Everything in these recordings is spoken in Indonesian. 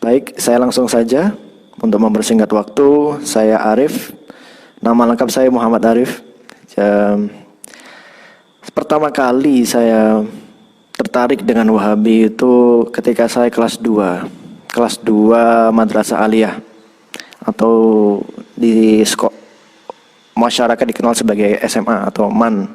Baik, saya langsung saja untuk mempersingkat waktu. Saya Arif, nama lengkap saya Muhammad Arif. Pertama kali saya tertarik dengan Wahabi itu ketika saya kelas 2 Madrasah Aliyah, atau di masyarakat dikenal sebagai SMA atau MAN.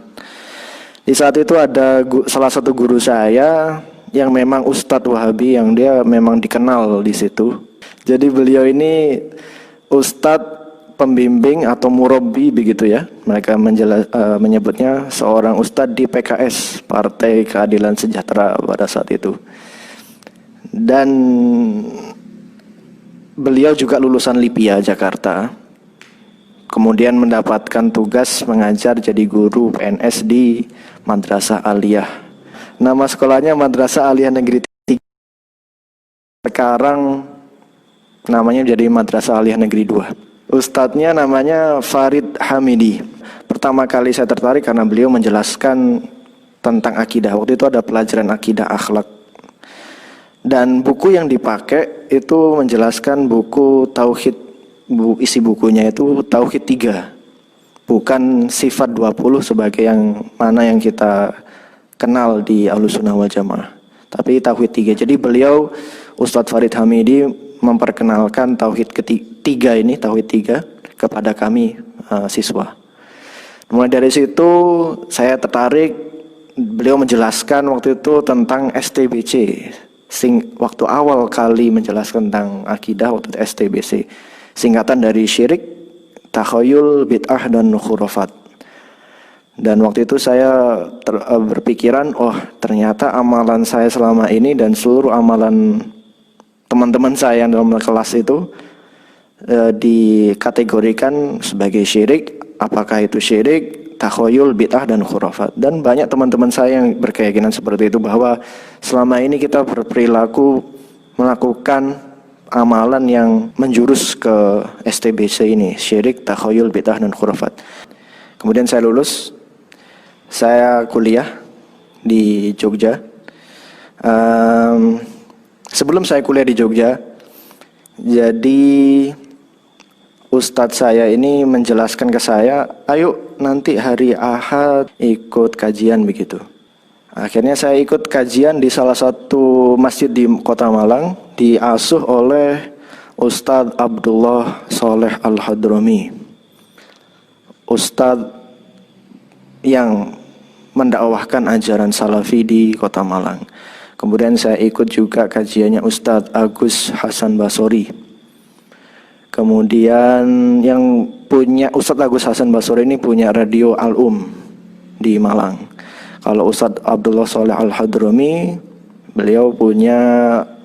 Di saat itu ada salah satu guru saya yang memang Ustadz Wahabi, yang dia memang dikenal di situ. Jadi beliau ini Ustadz pembimbing atau murabbi begitu ya. Mereka menyebutnya seorang Ustadz di PKS, Partai Keadilan Sejahtera pada saat itu. Dan beliau juga lulusan LIPIA Jakarta. Kemudian mendapatkan tugas mengajar jadi guru PNS di Madrasah Aliyah. Nama sekolahnya Madrasah Aliyah Negeri 3. Sekarang namanya jadi Madrasah Aliyah Negeri 2. Ustadznya namanya Farid Hamidi. Pertama kali saya tertarik karena beliau menjelaskan tentang akidah. Waktu itu ada pelajaran akidah akhlak. Dan buku yang dipakai itu menjelaskan buku Tauhid. Isi bukunya itu Tauhid 3. Bukan sifat 20 sebagai yang mana yang kita kenal di Ahlussunnah wal Jamaah, tapi Tauhid 3. Jadi beliau Ustadz Farid Hamidi memperkenalkan Tauhid ketiga ini, Tauhid 3 kepada kami siswa. Mulai dari situ saya tertarik. Beliau menjelaskan waktu itu tentang STBC. Waktu awal kali menjelaskan tentang akidah waktu itu STBC, singkatan dari syirik, takhayul, bid'ah, dan khurafat. Dan waktu itu saya berpikiran, oh ternyata amalan saya selama ini dan seluruh amalan teman-teman saya yang dalam kelas itu dikategorikan sebagai syirik. Apakah itu syirik, takhayul, bid'ah, dan khurafat. Dan banyak teman-teman saya yang berkeyakinan seperti itu, bahwa selama ini kita berperilaku melakukan amalan yang menjurus ke STBC ini, syirik, takhayul, bid'ah, dan khurafat. Kemudian saya lulus. Saya kuliah di Jogja. Sebelum saya kuliah di Jogja, jadi Ustadz saya ini menjelaskan ke saya, ayo nanti hari Ahad ikut kajian begitu. Akhirnya saya ikut kajian di salah satu masjid di Kota Malang, diasuh oleh Ustadz Abdullah Soleh Al-Hadrami. Ustadz yang mendakwahkan ajaran salafi di Kota Malang. Kemudian saya ikut juga kajiannya Ustadz Agus Hasan Basori. Kemudian yang punya Ustadz Agus Hasan Basori ini punya radio Al-Um di Malang. Kalau Ustadz Abdullah Soleh Al-Hadrami, beliau punya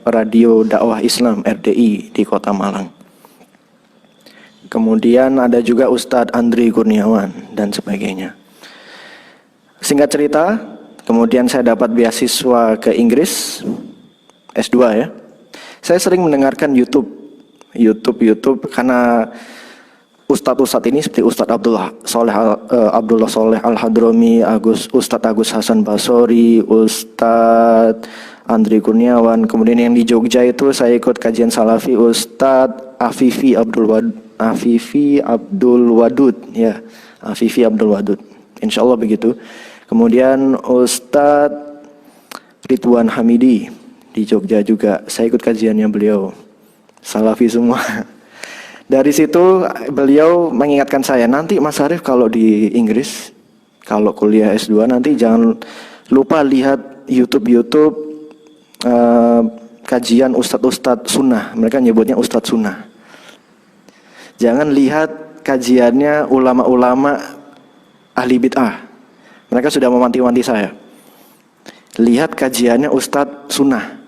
radio dakwah Islam RDI di Kota Malang. Kemudian ada juga Ustadz Andri Kurniawan dan sebagainya. Singkat cerita, kemudian saya dapat beasiswa ke Inggris, S2 ya. Saya sering mendengarkan YouTube karena ustadz-ustadz ini seperti Ustadz Abdullah Soleh Al-Hadrami, Ustadz Agus Hasan Basori, Ustadz Andri Kurniawan. Kemudian yang di Jogja itu saya ikut kajian salafi Ustadz Afifi Abdul Wadud ya, Afifi Abdul Wadud. Insyaallah begitu. Kemudian Ustadz Ridwan Hamidi di Jogja juga, saya ikut kajiannya beliau, salafi semua. Dari situ beliau mengingatkan saya, nanti Mas Arif kalau di Inggris, kalau kuliah S2 nanti jangan lupa lihat YouTube kajian ustadz sunnah. Mereka nyebutnya ustadz sunnah. Jangan lihat kajiannya ulama-ulama ahli bid'ah. Mereka sudah mewanti-wanti saya. Lihat kajiannya Ustadz Sunnah.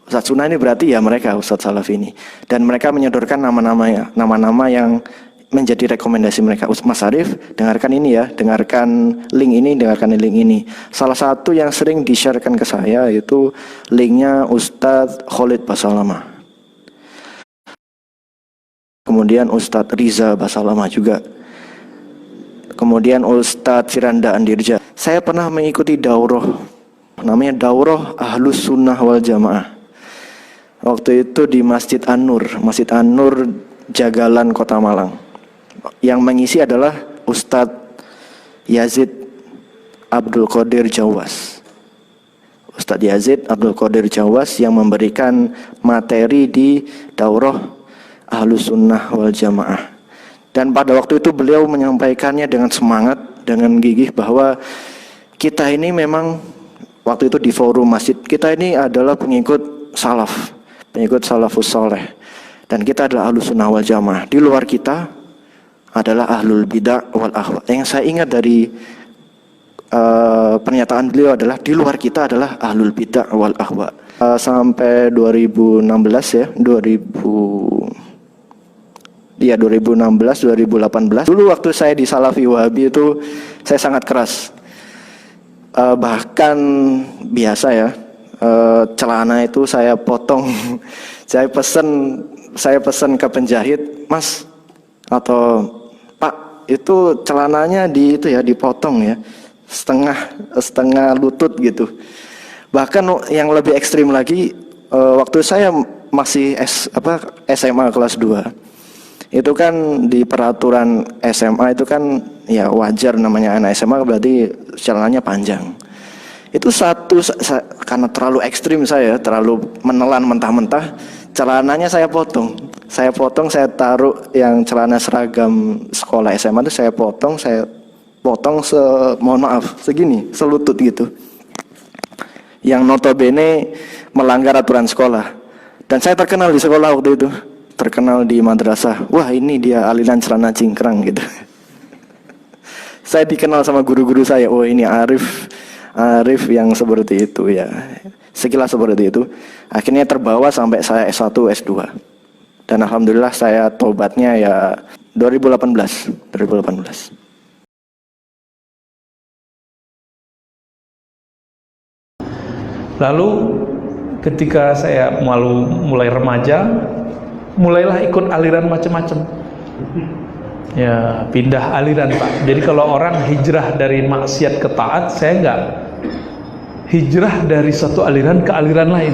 Ustadz Sunnah ini berarti ya mereka Ustadz Salaf ini. Dan mereka menyodorkan nama-nama yang menjadi rekomendasi mereka. Mas Arif, dengarkan ini ya, dengarkan link ini. Salah satu yang sering di-sharekan ke saya itu linknya Ustadz Khalid Basalamah. Kemudian Ustadz Riza Basalamah juga. Kemudian Ustadz Firanda Andirja. Saya pernah mengikuti daurah, namanya Daurah Ahlus Sunnah wal Jamaah. Waktu itu di Masjid An-Nur Jagalan, Kota Malang. Yang mengisi adalah Ustadz Yazid Abdul Qadir Jawas. Ustadz Yazid Abdul Qadir Jawas yang memberikan materi di Daurah Ahlus Sunnah wal Jamaah. Dan pada waktu itu beliau menyampaikannya dengan semangat, dengan gigih bahwa kita ini memang waktu itu di forum masjid, kita ini adalah pengikut salaf, pengikut salafus soleh. Dan kita adalah Ahlus Sunnah wal Jamaah. Di luar kita adalah ahlul bidah wal ahwa. Yang saya ingat dari pernyataan beliau adalah di luar kita adalah ahlul bidah wal ahwa. Sampai 2016 ya, 2018. Dulu waktu saya di Salafi Wahabi itu saya sangat keras. Bahkan biasa ya, celana itu saya potong. Saya pesen ke penjahit, "Mas atau Pak, itu celananya dipotong ya, setengah lutut gitu." Bahkan yang lebih ekstrim lagi, waktu saya masih SMA kelas 2, itu kan di peraturan SMA itu kan ya wajar, namanya anak SMA berarti celananya panjang. Itu karena terlalu ekstrim, saya terlalu menelan mentah-mentah, celananya saya potong, saya taruh yang celana seragam sekolah SMA itu saya potong mohon maaf segini, selutut gitu, yang notabene melanggar aturan sekolah. Dan saya terkenal di sekolah waktu itu, terkenal di madrasah, wah ini dia aliran celana cingkrang gitu. Saya dikenal sama guru-guru saya, oh ini Arif yang seperti itu ya, sekilas seperti itu. Akhirnya terbawa sampai saya S1, S2. Dan alhamdulillah saya tobatnya ya 2018. Lalu ketika saya mulai remaja, mulailah ikut aliran macam-macam. Ya, pindah aliran, Pak. Jadi kalau orang hijrah dari maksiat ke taat, saya enggak. Hijrah dari satu aliran ke aliran lain.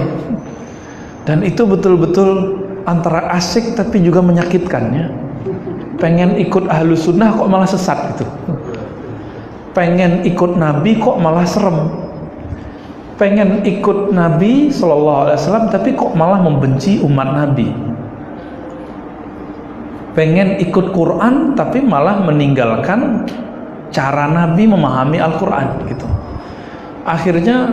Dan itu betul-betul antara asik tapi juga menyakitkan ya. Pengen ikut Ahlus Sunnah kok malah sesat gitu. Pengen ikut Nabi kok malah serem. Pengen ikut Nabi SAW tapi kok malah membenci umat Nabi. Pengen ikut Quran tapi malah meninggalkan cara Nabi memahami Al-Quran gitu. Akhirnya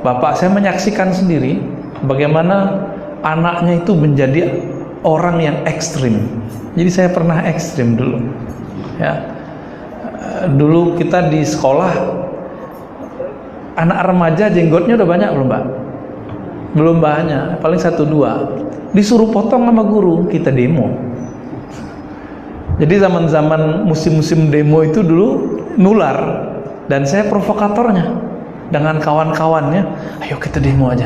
bapak saya menyaksikan sendiri bagaimana anaknya itu menjadi orang yang ekstrim. Jadi saya pernah ekstrim dulu ya. Dulu kita di sekolah, anak remaja jenggotnya udah banyak belum, Pak? Belum banyak, paling 1-2. Disuruh potong sama guru, kita demo. Jadi zaman-zaman musim-musim demo itu dulu nular, dan saya provokatornya dengan kawan-kawannya, ayo kita demo aja.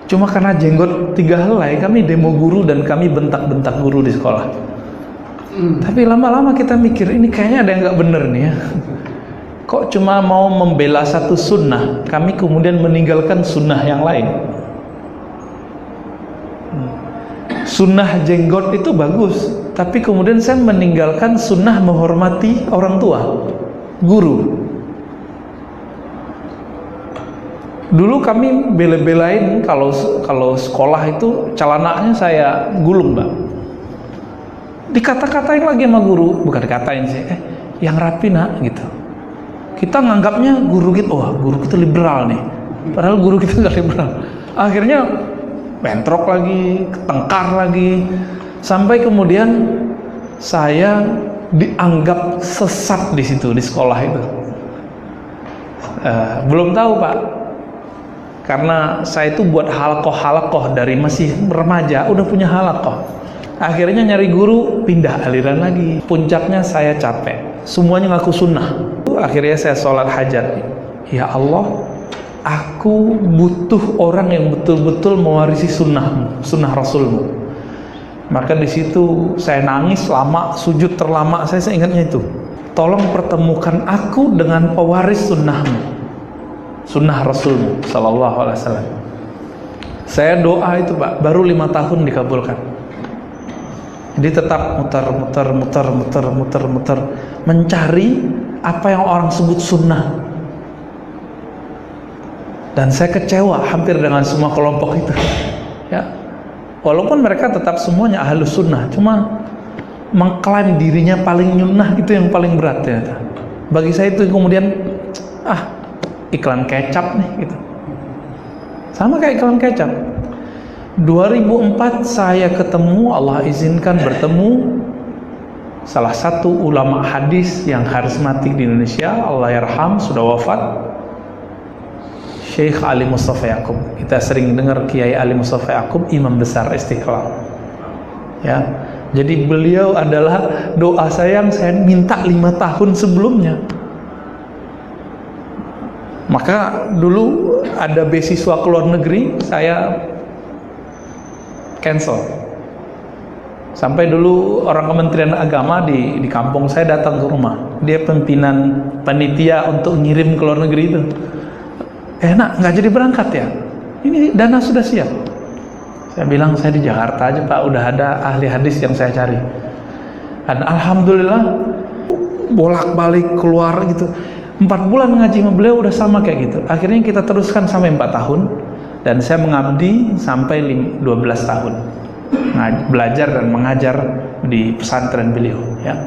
Cuma karena jenggot 3 helai, kami demo guru dan kami bentak-bentak guru di sekolah. Tapi lama-lama kita mikir, ini kayaknya ada yang nggak bener nih ya. Kok cuma mau membela satu sunnah, kami kemudian meninggalkan sunnah yang lain. Sunnah jenggot itu bagus, tapi kemudian saya meninggalkan sunnah menghormati orang tua, guru. Dulu kami bela-belain kalau sekolah itu celananya saya gulung, Mbak. Dikata-katain lagi sama guru, bukan dikatain sih, yang rapi nak gitu. Kita nganggapnya guru kita, wah guru kita liberal nih, padahal guru kita nggak liberal. Akhirnya bentrok lagi, ketengkar lagi, sampai kemudian saya dianggap sesat di situ, di sekolah itu. Belum tahu, Pak, karena saya itu buat halaqah dari masih remaja udah punya halaqah. Akhirnya nyari guru, pindah aliran lagi. Puncaknya saya capek, semuanya ngaku sunnah. Akhirnya saya sholat hajat, ya Allah, aku butuh orang yang betul-betul mewarisi sunnahmu, sunnah Rasulmu. Maka di situ saya nangis lama, sujud terlama saya ingatnya itu, tolong pertemukan aku dengan pewaris sunnahmu, sunnah Rasulmu Sallallahu Alaihi Wasallam. Saya doa itu Pak, baru 5 tahun dikabulkan. Jadi tetap muter, mencari apa yang orang sebut sunnah. Dan saya kecewa hampir dengan semua kelompok itu. Ya, walaupun mereka tetap semuanya ahlus sunnah, cuma mengklaim dirinya paling nyunnah itu yang paling berat ya. Bagi saya itu kemudian iklan kecap nih gitu. Sama kayak iklan kecap. 2004 saya ketemu, Allah izinkan bertemu salah satu ulama hadis yang karismatik di Indonesia, Allah yarham, sudah wafat, Syekh Ali Mustafa Yaqub. Kita sering dengar Kiai Ali Mustafa Yaqub, imam besar Istiqlal. Ya, jadi beliau adalah doa saya yang saya minta 5 tahun sebelumnya. Maka dulu ada beasiswa ke luar negeri, saya cancel. Sampai dulu orang Kementerian Agama di kampung saya datang ke rumah. Dia pimpinan panitia untuk ngirim ke luar negeri itu. Enak, nggak jadi berangkat ya? Ini dana sudah siap. Saya bilang saya di Jakarta aja Pak, udah ada ahli hadis yang saya cari. Dan alhamdulillah bolak-balik keluar gitu. 4 bulan ngaji sama beliau udah sama kayak gitu. Akhirnya kita teruskan sampai 4 tahun. Dan saya mengabdi sampai 12 tahun belajar dan mengajar di pesantren beliau ya.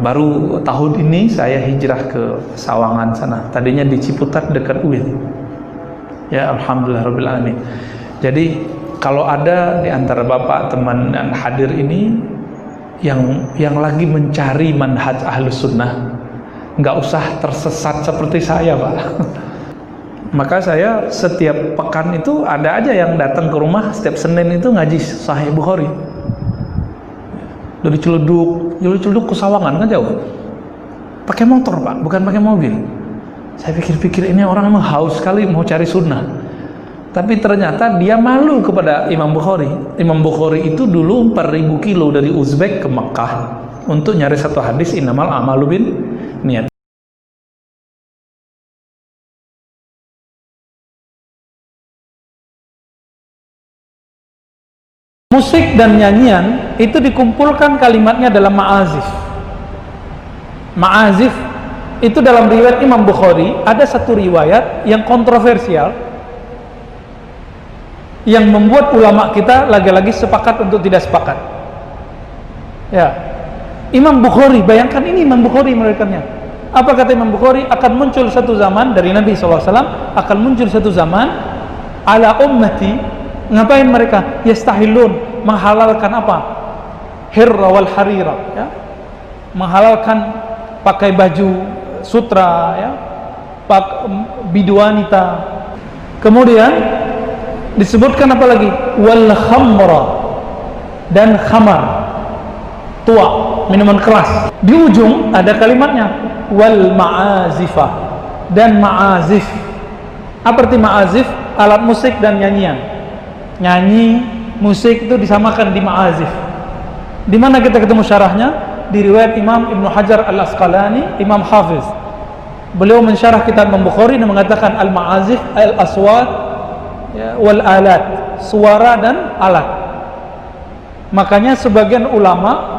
Baru tahun ini saya hijrah ke Sawangan sana, tadinya di Ciputat dekat UIN ya. Alhamdulillahirabbil alamin. Jadi kalau ada di antara bapak, teman dan hadir ini yang lagi mencari manhaj ahlus sunnah, nggak usah tersesat seperti saya Pak. Maka saya setiap pekan itu ada aja yang datang ke rumah setiap Senin itu ngaji Sahih Bukhari. Dari Ciledug ke Sawangan kan jauh. Pakai motor Pak, bukan pakai mobil. Saya pikir-pikir ini orang memang haus sekali mau cari sunnah. Tapi ternyata dia malu kepada Imam Bukhari. Imam Bukhari itu dulu 4.000 kilo dari Uzbek ke Mekah untuk nyari satu hadis, innamal a'malu bin niat. Musik dan nyanyian itu dikumpulkan kalimatnya dalam ma'azif. Ma'azif itu dalam riwayat Imam Bukhari ada satu riwayat yang kontroversial yang membuat ulama kita lagi-lagi sepakat untuk tidak sepakat. Ya, Imam Bukhari, bayangkan ini Imam Bukhari meriwayatkannya. Apa kata Imam Bukhari? Akan muncul satu zaman dari Nabi SAW, akan muncul satu zaman ala ummati. Ngapain mereka? Yastahilun, menghalalkan apa? Hirra wal harira, ya. Menghalalkan pakai baju sutra, ya. Biduanita. Kemudian disebutkan apa lagi? Wal khamra, dan khamar, tua, minuman keras. Di ujung ada kalimatnya wal ma'azifah, dan ma'azif. Apa arti ma'azif? Alat musik dan nyanyian. Nyanyi, musik itu disamakan di ma'azif. Di mana kita ketemu syarahnya? Di riwayat Imam Ibnu Hajar Al-Asqalani, Imam Hafiz. Beliau mensyarah kitab Imam Bukhari dan mengatakan al-ma'azif al-aswat, ya, wal alat, suara dan alat. Makanya sebagian ulama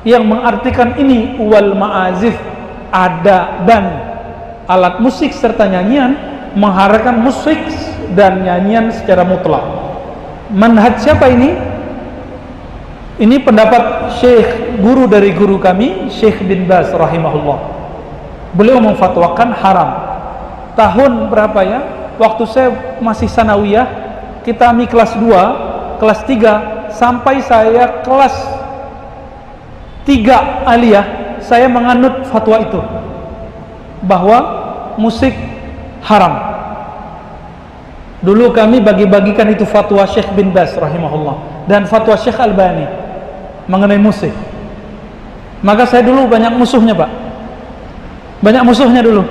yang mengartikan ini wal ma'azif, ada dan alat musik serta nyanyian, mengharapkan musik dan nyanyian secara mutlak. Manhaj siapa ini? Ini pendapat Syekh, guru dari guru kami, Syekh bin Baz rahimahullah. Beliau memfatwakan haram. Tahun berapa ya? Waktu saya masih sanawiyah, kita kelas 2, kelas 3, sampai saya kelas 3 aliyah, saya menganut fatwa itu bahwa musik haram. Dulu kami bagi-bagikan itu fatwa Syekh bin Baz rahimahullah dan fatwa Syekh Albani mengenai musik. Maka saya dulu banyak musuhnya Pak, banyak musuhnya dulu.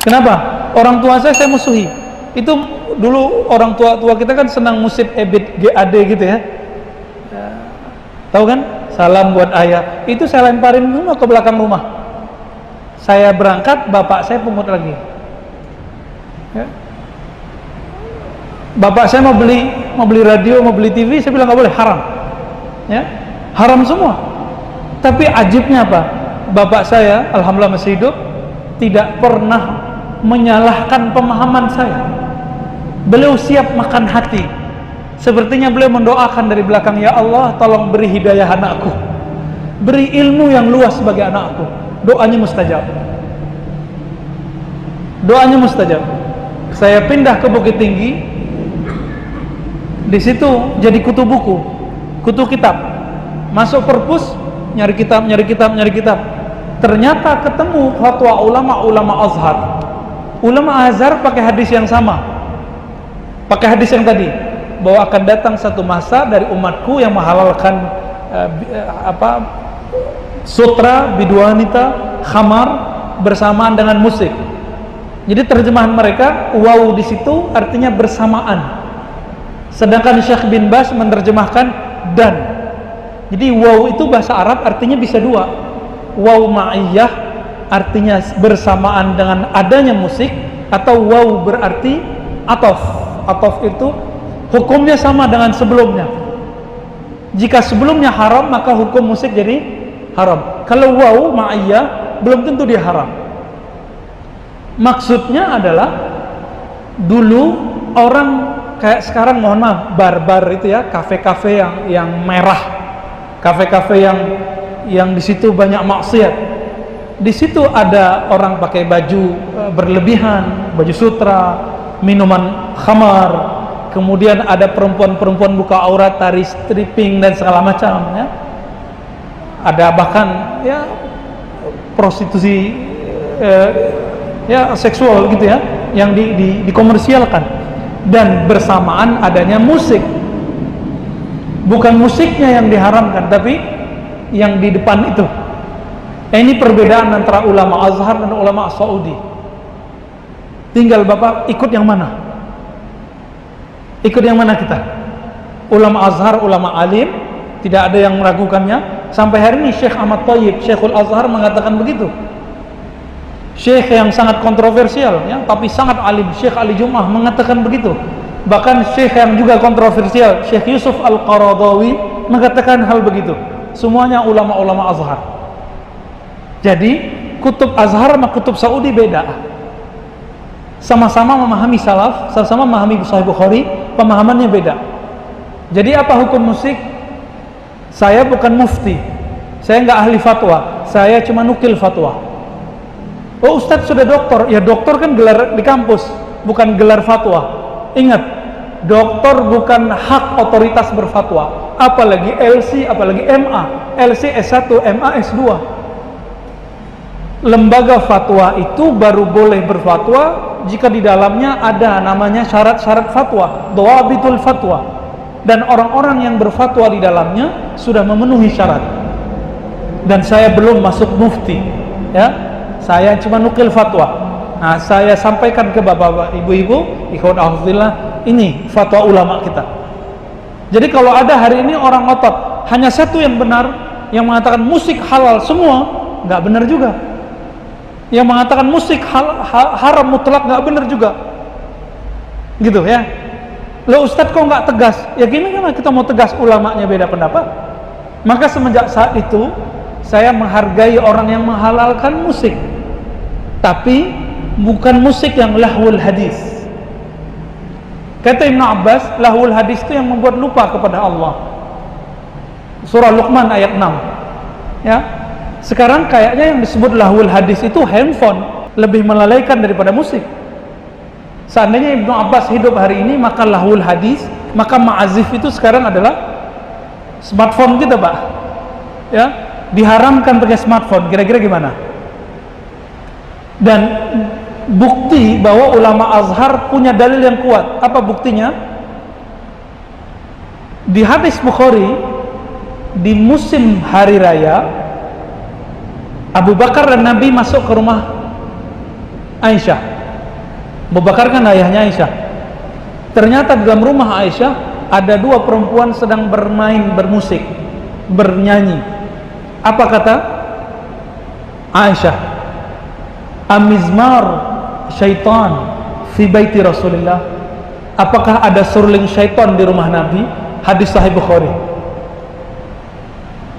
Kenapa? Orang tua saya musuhi. Itu dulu orang tua kita kan senang musik ebit GAD gitu ya. Tahu kan? Salam buat ayah. Itu saya lemparin semua ke belakang rumah. Saya berangkat, bapak saya pungut lagi. Ya. Bapak saya mau beli radio, mau beli TV, saya bilang nggak boleh, haram. Ya, haram semua. Tapi ajibnya apa? Bapak saya, alhamdulillah masih hidup, tidak pernah menyalahkan pemahaman saya. Beliau siap makan hati. Sepertinya beliau mendoakan dari belakang, ya Allah, tolong beri hidayah anakku, beri ilmu yang luas bagi anakku. Doanya mustajab. Doanya mustajab. Saya pindah ke Bukit Tinggi. Di situ jadi kutu buku, kutu kitab. Masuk perpus, nyari kitab. Ternyata ketemu fatwa ulama Azhar. Ulama Azhar pakai hadis yang sama, pakai hadis yang tadi, bahwa akan datang satu masa dari umatku yang menghalalkan sutra, biduanita, khamar bersamaan dengan musik. Jadi terjemahan mereka, wow di situ artinya bersamaan. Sedangkan Syekh bin Baz menerjemahkan dan. Jadi wow itu bahasa Arab artinya bisa dua. Wow ma'iyah artinya bersamaan dengan adanya musik, atau wow berarti atof. Atof itu hukumnya sama dengan sebelumnya. Jika sebelumnya haram, maka hukum musik jadi haram. Kalau wow ma'iyah, belum tentu dia haram. Maksudnya adalah dulu orang kayak sekarang, mohon maaf, bar-bar itu ya, kafe-kafe yang merah, kafe-kafe yang di situ banyak maksiat. Di situ ada orang pakai baju berlebihan, baju sutra, minuman khamar, kemudian ada perempuan-perempuan buka aurat, tari stripping dan segala macam ya. Ada bahkan ya prostitusi ya seksual gitu ya, yang dikomersialkan. Dan bersamaan adanya musik. Bukan musiknya yang diharamkan, tapi yang di depan itu. Ini perbedaan antara ulama Azhar dan ulama Saudi. Tinggal Bapak ikut yang mana? Ikut yang mana kita? Ulama Azhar, ulama alim, tidak ada yang meragukannya. Sampai hari ini Syekh Ahmad Thayyib, Syekhul Azhar mengatakan begitu. Syekh yang sangat kontroversial ya, tapi sangat alim, Syekh Ali Jum'ah mengatakan begitu. Bahkan Syekh yang juga kontroversial, Syekh Yusuf Al-Qaradawi mengatakan hal begitu. Semuanya ulama-ulama Azhar. Jadi kutub Azhar sama kutub Saudi beda. Sama-sama memahami salaf, sama-sama memahami Sahih Bukhari, pemahamannya beda. Jadi apa hukum musik? Saya bukan mufti, saya nggak ahli fatwa, saya cuma nukil fatwa. Oh Ustadz sudah doktor, ya doktor kan gelar di kampus, bukan gelar fatwa. Ingat, doktor bukan hak otoritas berfatwa, apalagi LC, apalagi MA. LC S1, MA S2. Lembaga fatwa itu baru boleh berfatwa jika di dalamnya ada namanya syarat-syarat fatwa, dhawabitul fatwa, dan orang-orang yang berfatwa di dalamnya sudah memenuhi syarat. Dan saya belum masuk mufti ya, saya cuma nukil fatwa. Nah, saya sampaikan ke bapak-bapak, ibu-ibu, ikhwan alhamdulillah, ini fatwa ulama kita. Jadi kalau ada hari ini orang ngotot hanya satu yang benar, yang mengatakan musik halal semua, nggak benar juga. Yang mengatakan musik haram mutlak, nggak benar juga. Gitu ya. Loh Ustadz kok nggak tegas? Ya gini kan kita mau tegas, ulamanya beda pendapat. Maka semenjak saat itu saya menghargai orang yang menghalalkan musik, tapi bukan musik yang lahwul hadis. Kata Ibn Abbas, lahwul hadis itu yang membuat lupa kepada Allah. Surah Luqman ayat 6 ya. Sekarang kayaknya yang disebut lahwul hadis itu handphone, lebih melalaikan daripada musik. Seandainya Ibn Abbas hidup hari ini, maka lahwul hadis, maka ma'azif itu sekarang adalah smartphone kita Pak ya. Diharamkan pakai smartphone, kira-kira gimana? Dan bukti bahwa ulama Azhar punya dalil yang kuat. Apa buktinya? Di hadis Bukhari, di musim hari raya, Abu Bakar dan Nabi masuk ke rumah Aisyah. Abu Bakar kan ayahnya Aisyah. Ternyata di dalam rumah Aisyah ada dua perempuan sedang bermain, bermusik, bernyanyi. Apa kata Aisyah? Amizmar syaitan fi baiti Rasulullah. apakah ada surling syaitan di rumah Nabi? Hadis Sahih Bukhari.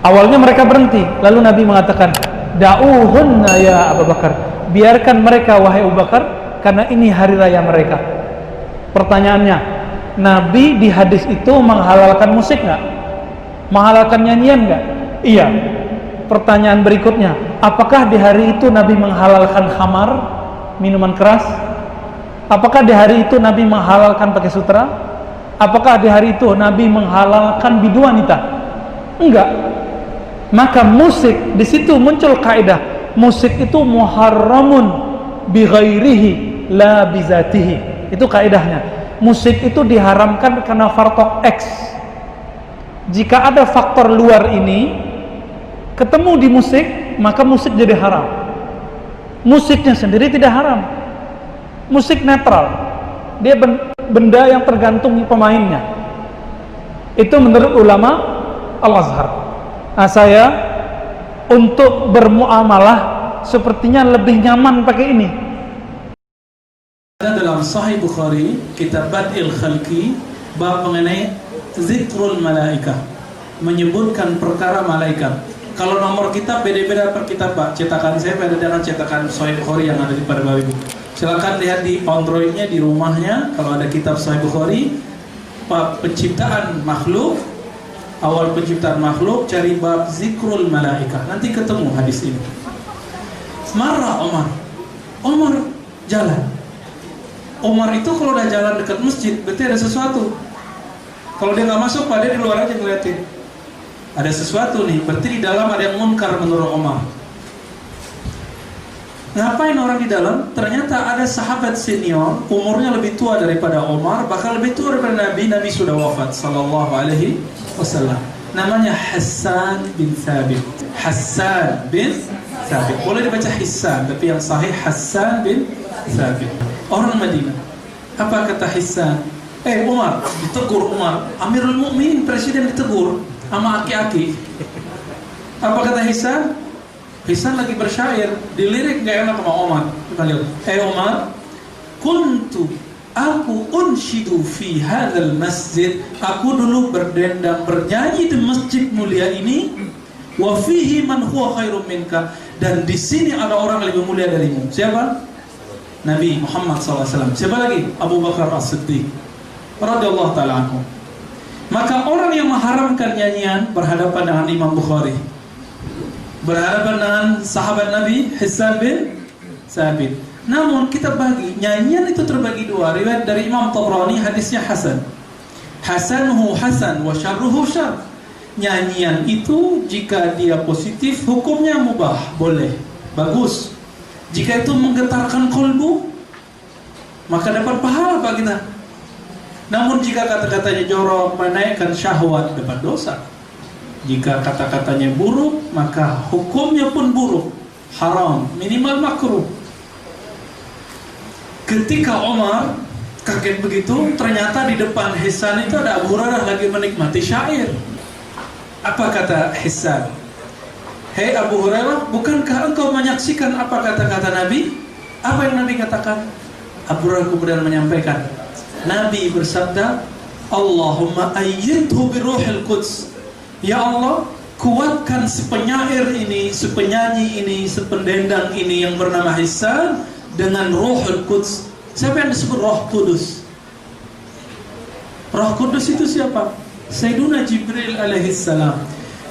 Awalnya mereka berhenti, lalu Nabi mengatakan, da'uhunna ya Abu Bakar, biarkan mereka wahai Abu Bakar, karena ini hari raya mereka. Pertanyaannya, Nabi di hadis itu menghalalkan musik nggak? Menghalalkan nyanyian nggak? Iya. Pertanyaan berikutnya, apakah di hari itu Nabi menghalalkan khamar, minuman keras? Apakah di hari itu Nabi menghalalkan pakai sutra? Apakah di hari itu Nabi menghalalkan bidu wanita? Enggak. Maka musik, di situ muncul kaidah, musik itu muharramun bi ghairihi la bi zatihi. Itu kaidahnya. Musik itu diharamkan karena faktor X. Jika ada faktor luar ini ketemu di musik, maka musik jadi haram. Musiknya sendiri tidak haram. Musik netral. Dia benda yang tergantung pemainnya. Itu menurut ulama Al-Azhar. Nah, saya untuk bermuamalah sepertinya lebih nyaman pakai ini. Ada dalam Sahih Bukhari, kitab Bad'il Khalqi, bab mengenai zikrul malaikah, menyebutkan perkara malaikat. Kalau nomor kitab beda-beda per kitab, Pak. Cetakan saya beda dengan cetakan Sahih Bukhari yang ada di pada Bapak Ibu. Silakan lihat di Androidnya di rumahnya, kalau ada kitab Sahih Bukhari, penciptaan makhluk, awal penciptaan makhluk, cari bab zikrul malaikah. Nanti ketemu hadis ini. Marah Omar jalan. Omar itu kalau udah jalan dekat masjid, berarti ada sesuatu. Kalau dia nggak masuk, Pak, dia di luar aja ngeliatin. Ada sesuatu nih, berarti di dalam ada yang munkar menurut Omar. Ngapain orang di dalam? Ternyata ada sahabat senior, umurnya lebih tua daripada Omar, bahkan lebih tua daripada Nabi. Nabi sudah wafat, sallallahu alaihi wasallam. Namanya Hassan bin Thabit. Hassan bin Thabit. Boleh dibaca Hissan, tapi yang sahih Hassan bin Thabit. Orang Madinah. Apa kata Hissan? Umar, ditegur Umar. Amirul Mukminin, presiden ditegur sama aki-aki. Apa kata Hissan? Hissan lagi bersyair, dilirik gak enak sama Umar. Umar, aku unshidu fi hadzal masjid. Aku dulu berdendang, bernyanyi di masjid mulia ini. Wa fihi man huwa khairum minka. Dan di sini ada orang lebih mulia darimu. Siapa? Nabi Muhammad SAW. Siapa lagi? Abu Bakar As-Siddiq radhiyallahu ta'ala anhu. Maka orang yang mengharamkan nyanyian berhadapan dengan Imam Bukhari, berhadapan dengan sahabat Nabi Hissan bin Thabit. Namun kita bagi, nyanyian itu terbagi dua. Riwayat dari Imam Tabrani, hadisnya hasan. Hasanuhu hasan wa syarruhu syarr. Nyanyian itu jika dia positif, hukumnya mubah, boleh, bagus. Jika itu menggetarkan kolbu, maka dapat pahala Pak kita. Namun jika kata-katanya jorok, menaikkan syahwat, dapat dosa. Jika kata-katanya buruk, maka hukumnya pun buruk, haram, minimal makruh. Ketika Umar kaget begitu, ternyata di depan Hissan itu ada Abu Hurairah lagi menikmati syair. Apa kata Hissan? Hei Abu Hurairah, bukankah engkau menyaksikan apa kata-kata Nabi? Apa yang Nabi katakan? Abu Hurairah kemudian menyampaikan, Nabi bersabda, Allahumma ayyidhu biruhil quds. Ya Allah, kuatkan si penyair ini, si penyanyi ini, si pendendang ini yang bernama Hissan dengan Ruhul Quds. Siapa yang disebut Roh Kudus? Roh Kudus itu siapa? Sayyiduna Jibril alaihissalam.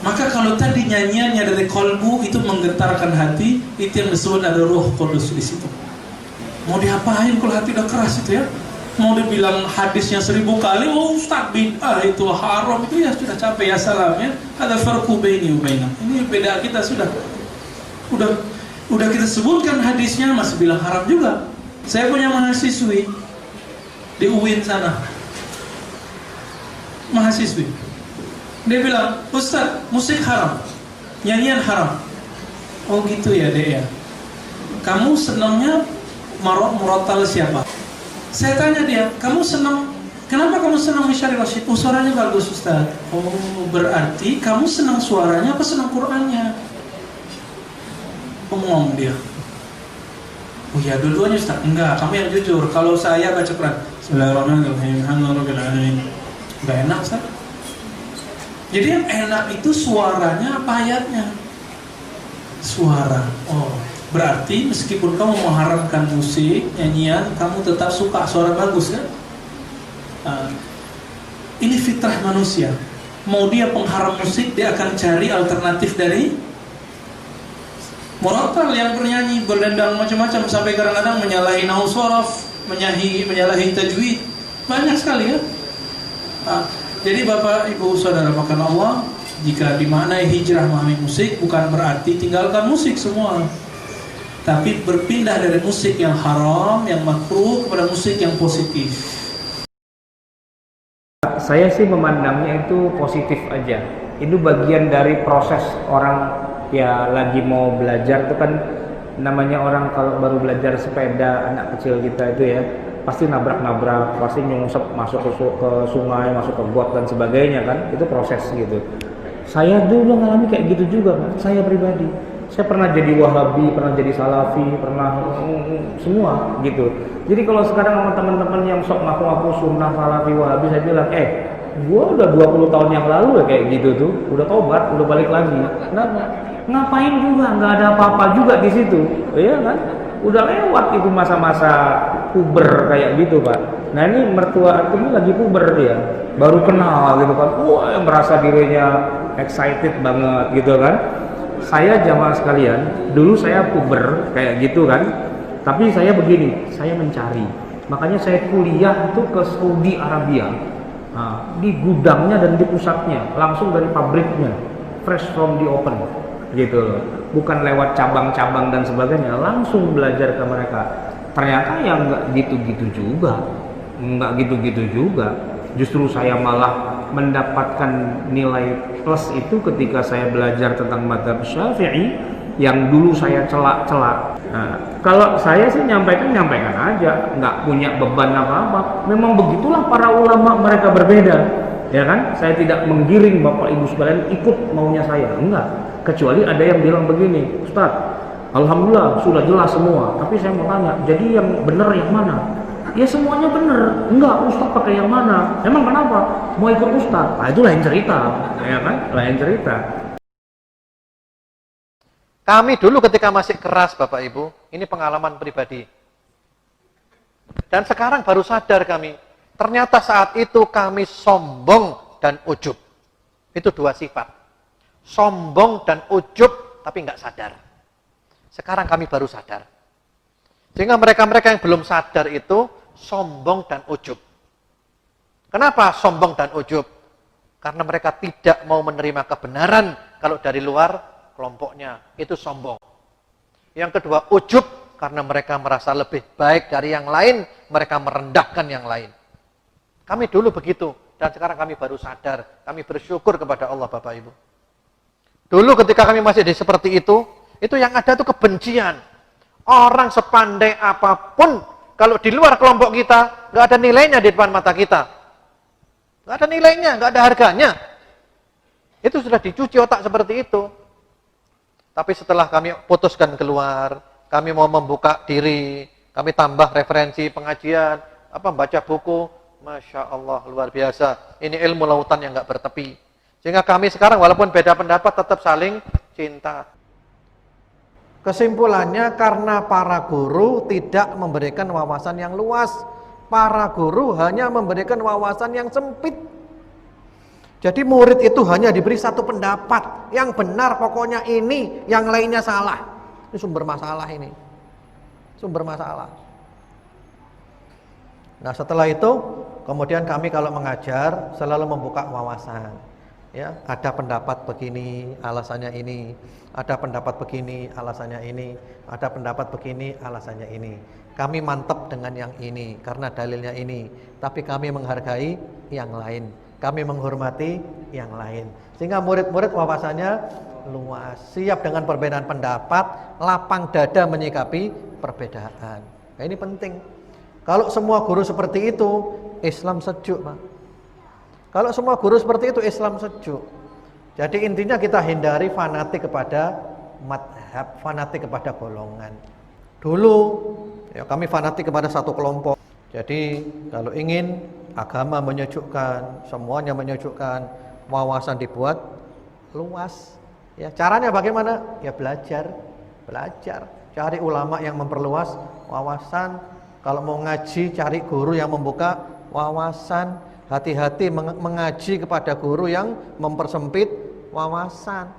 Maka kalau tadi nyanyiannya dari kolbu itu menggetarkan hati, itu yang disebut ada Roh Kudus di situ. Mau diapain kalau hati udah keras itu ya? Mau dibilang hadisnya 1000 kali, oh Ustaz bid'ah itu haram, itu ya sudah capek ya salam ya. Ada farqu baini wa bainak. Ini beda kita sudah kita sebutkan hadisnya masih bilang haram juga. Saya punya mahasiswi di UIN sana. Mahasiswi. Dia bilang, Ustaz, musik haram, nyanyian haram. Oh gitu ya Dek ya. Kamu senangnya murattal siapa? Saya tanya dia, kenapa kamu senang Misyari Rashid? Oh suaranya bagus Ustaz. Oh berarti kamu senang suaranya apa senang Qur'annya? Bengong dia. Oh Ya dua-duanya Ustaz. Enggak, kamu yang jujur. Kalau saya baca Quran, Bismillahirrahmanirrahim, Alhamdulillahirabbil alamin. Enggak enak, Ustaz. Jadi yang enak itu suaranya apa ayatnya? Suara. Oh, berarti meskipun kamu mengharamkan musik, nyanyian, kamu tetap suka suara bagus kan? Ini fitrah manusia. Mau dia pengharam musik, dia akan cari alternatif dari murattal yang bernyanyi, berdendang macam-macam, sampai kadang-kadang menyalahi nahwu sharaf, menyalahi tajwid. Banyak sekali ya. Jadi Bapak Ibu Saudara makan Allah, jika dimaknai hijrah memahami musik bukan berarti tinggalkan musik semua, tapi berpindah dari musik yang haram, yang makruh kepada musik yang positif. Saya sih memandangnya itu positif aja. Itu bagian dari proses orang ya lagi mau belajar itu kan, namanya orang kalau baru belajar sepeda, anak kecil kita itu ya pasti nabrak-nabrak, pasti nyungsep masuk ke sungai, masuk ke got dan sebagainya kan, itu proses gitu. Saya dulu ngalami kayak gitu juga kan, saya pribadi. Saya pernah jadi Wahabi, pernah jadi Salafi, pernah semua gitu. Jadi kalau sekarang sama teman-teman yang sok ngaku-ngaku sunnah, Salafi, Wahabi, saya bilang, gua udah 20 tahun yang lalu ya kayak gitu tuh, udah tobat, udah balik lagi. Kenapa? Ngapain juga, nggak ada apa-apa juga di situ, ya kan? Udah lewat itu masa-masa puber kayak gitu Pak. Nah ini mertua aku ini lagi puber dia, baru kenal gitu kan, wah merasa dirinya excited banget gitu kan. Saya jamaah sekalian, dulu saya puber kayak gitu kan, tapi saya begini, saya mencari. Makanya saya kuliah itu ke Saudi Arabia, di gudangnya dan di pusatnya, langsung dari pabriknya, fresh from the open, gitu loh. Bukan lewat cabang-cabang dan sebagainya, langsung belajar ke mereka. Ternyata ya nggak gitu-gitu juga, Justru saya malah mendapatkan nilai plus itu ketika saya belajar tentang mazhab Syafi'i yang dulu saya celak-celak. Nah, kalau saya sih nyampaikan aja, nggak punya beban apa-apa. Memang begitulah para ulama, mereka berbeda, ya kan? Saya tidak menggiring Bapak Ibu sekalian ikut maunya saya, enggak. Kecuali ada yang bilang begini, Ustaz, alhamdulillah sudah jelas semua, tapi saya mau tanya, jadi yang benar yang mana? Ya semuanya benar. Enggak, Ustaz pakai yang mana? Emang kenapa? Mau ikut Ustaz? Nah itu lain cerita, ya kan? Lain cerita. Kami dulu ketika masih keras Bapak Ibu, ini pengalaman pribadi. Dan sekarang baru sadar kami, ternyata saat itu kami sombong dan ujub. Itu dua sifat. Sombong dan ujub, tapi nggak sadar. Sekarang kami baru sadar. Sehingga mereka-mereka yang belum sadar itu sombong dan ujub. Kenapa sombong dan ujub? Karena mereka tidak mau menerima kebenaran kalau dari luar kelompoknya, itu sombong. Yang kedua, ujub, karena mereka merasa lebih baik dari yang lain, mereka merendahkan yang lain. Kami dulu begitu, dan sekarang kami baru sadar, kami bersyukur kepada Allah Bapak Ibu. Dulu ketika kami masih seperti itu yang ada itu kebencian. Orang sepandai apapun, kalau di luar kelompok kita, nggak ada nilainya di depan mata kita. Nggak ada nilainya, nggak ada harganya. Itu sudah dicuci otak seperti itu. Tapi setelah kami putuskan keluar, kami mau membuka diri, kami tambah referensi pengajian, baca buku, Masya Allah, luar biasa. Ini ilmu lautan yang nggak bertepi. Sehingga kami sekarang walaupun beda pendapat tetap saling cinta. Kesimpulannya, karena para guru tidak memberikan wawasan yang luas. Para guru hanya memberikan wawasan yang sempit. Jadi murid itu hanya diberi satu pendapat. Yang benar pokoknya ini, yang lainnya salah. Ini sumber masalah ini. Sumber masalah. Nah setelah itu, kemudian kami kalau mengajar selalu membuka wawasan. Ya, ada pendapat begini, alasannya ini. Ada pendapat begini, alasannya ini. Ada pendapat begini, alasannya ini. Kami mantap dengan yang ini karena dalilnya ini. Tapi kami menghargai yang lain. Kami menghormati yang lain. Sehingga murid-murid wawasannya luas, siap dengan perbedaan pendapat, lapang dada menyikapi perbedaan. Nah, ini penting. Kalau semua guru seperti itu, Islam sejuk, Pak. Kalau semua guru seperti itu, Islam sejuk. Jadi intinya kita hindari fanatik kepada madhab, fanatik kepada golongan. Dulu Ya, kami fanatik kepada satu kelompok. Jadi kalau ingin agama menyejukkan, semuanya menyejukkan, wawasan dibuat luas. Ya, caranya bagaimana? Ya belajar. Cari ulama yang memperluas wawasan. Kalau mau ngaji, cari guru yang membuka wawasan. Hati-hati mengaji kepada guru yang mempersempit wawasan.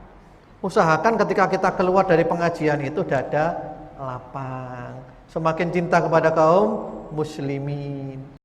Usahakan ketika kita keluar dari pengajian itu dada lapang. Semakin cinta kepada kaum muslimin.